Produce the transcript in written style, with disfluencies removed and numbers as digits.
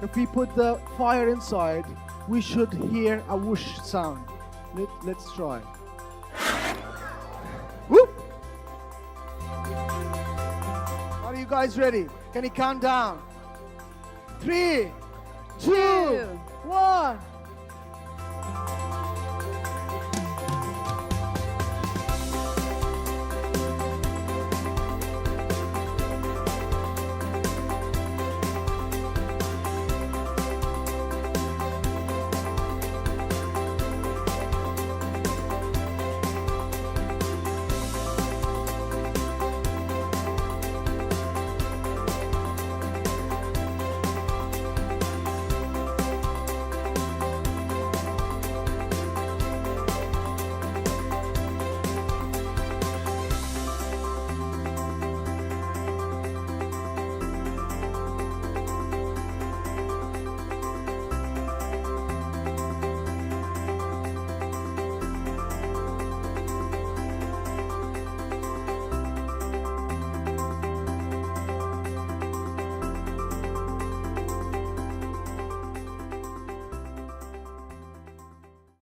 if we put the fire inside, we should hear a whoosh sound. Let's try. Whoop! Are you guys ready? Can you count down? 3, 2, 1.